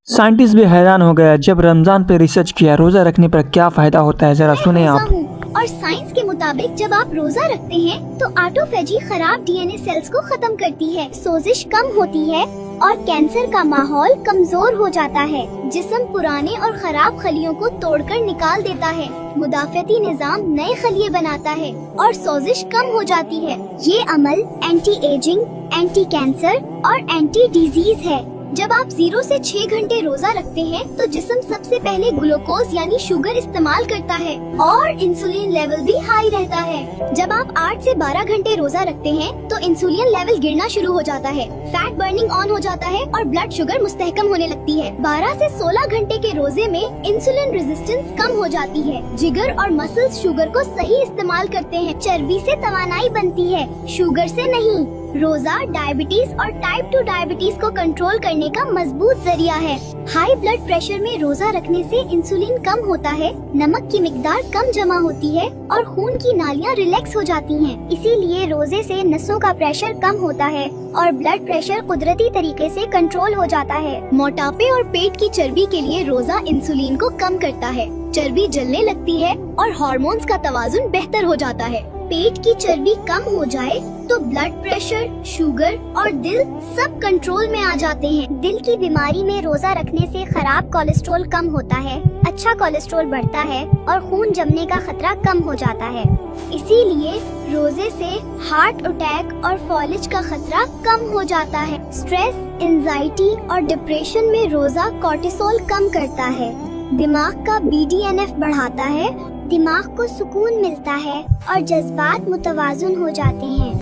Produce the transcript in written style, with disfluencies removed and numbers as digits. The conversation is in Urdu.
سائنٹسٹ بھی حیران ہو گیا جب رمضان پہ ریسرچ کیا روزہ رکھنے پر کیا فائدہ ہوتا ہے، ذرا سنیں آپ۔ اور سائنس کے مطابق جب آپ روزہ رکھتے ہیں تو آٹوفیجی خراب ڈی این اے سیلز کو ختم کرتی ہے، سوزش کم ہوتی ہے اور کینسر کا ماحول کمزور ہو جاتا ہے۔ جسم پرانے اور خراب خلیوں کو توڑ کر نکال دیتا ہے، مدافعتی نظام نئے خلیے بناتا ہے اور سوزش کم ہو جاتی ہے۔ یہ عمل اینٹی ایجنگ، اینٹی کینسر اور اینٹی ڈیزیز ہے۔ جب آپ 0 سے 6 گھنٹے روزہ رکھتے ہیں تو جسم سب سے پہلے گلوکوز یعنی شوگر استعمال کرتا ہے اور انسولین لیول بھی ہائی رہتا ہے۔ جب آپ 8 سے 12 گھنٹے روزہ رکھتے ہیں تو انسولین لیول گرنا شروع ہو جاتا ہے، فیٹ برننگ آن ہو جاتا ہے اور بلڈ شوگر مستحکم ہونے لگتی ہے۔ 12 سے 16 گھنٹے کے روزے میں انسولین ریزسٹنس کم ہو جاتی ہے، جگر اور مسلز شوگر کو صحیح استعمال کرتے ہیں، چربی سے توانائی بنتی ہے، شوگر سے نہیں۔ روزہ ڈائبٹیز اور ٹائپ 2 ڈائبٹیز کو کنٹرول کرنے کا مضبوط ذریعہ ہے۔ ہائی بلڈ پریشر میں روزہ رکھنے سے انسولین کم ہوتا ہے، نمک کی مقدار کم جمع ہوتی ہے اور خون کی نالیاں ریلیکس ہو جاتی ہیں۔ اسی لیے روزے سے نسوں کا پریشر کم ہوتا ہے اور بلڈ پریشر قدرتی طریقے سے کنٹرول ہو جاتا ہے۔ موٹاپے اور پیٹ کی چربی کے لیے روزہ انسولین کو کم کرتا ہے، چربی جلنے لگتی ہے اور ہارمونز کا توازن بہتر ہو جاتا ہے۔ پیٹ کی چربی کم ہو جائے تو بلڈ پریشر، شوگر اور دل سب کنٹرول میں آ جاتے ہیں۔ دل کی بیماری میں روزہ رکھنے سے خراب کولیسٹرول کم ہوتا ہے، اچھا کولیسٹرول بڑھتا ہے اور خون جمنے کا خطرہ کم ہو جاتا ہے۔ اسی لیے روزے سے ہارٹ اٹیک اور فالج کا خطرہ کم ہو جاتا ہے۔ سٹریس، انزائٹی اور ڈپریشن میں روزہ کورٹیسول کم کرتا ہے، دماغ کا BDNF بڑھاتا ہے، دماغ کو سکون ملتا ہے اور جذبات متوازن ہو جاتے ہیں۔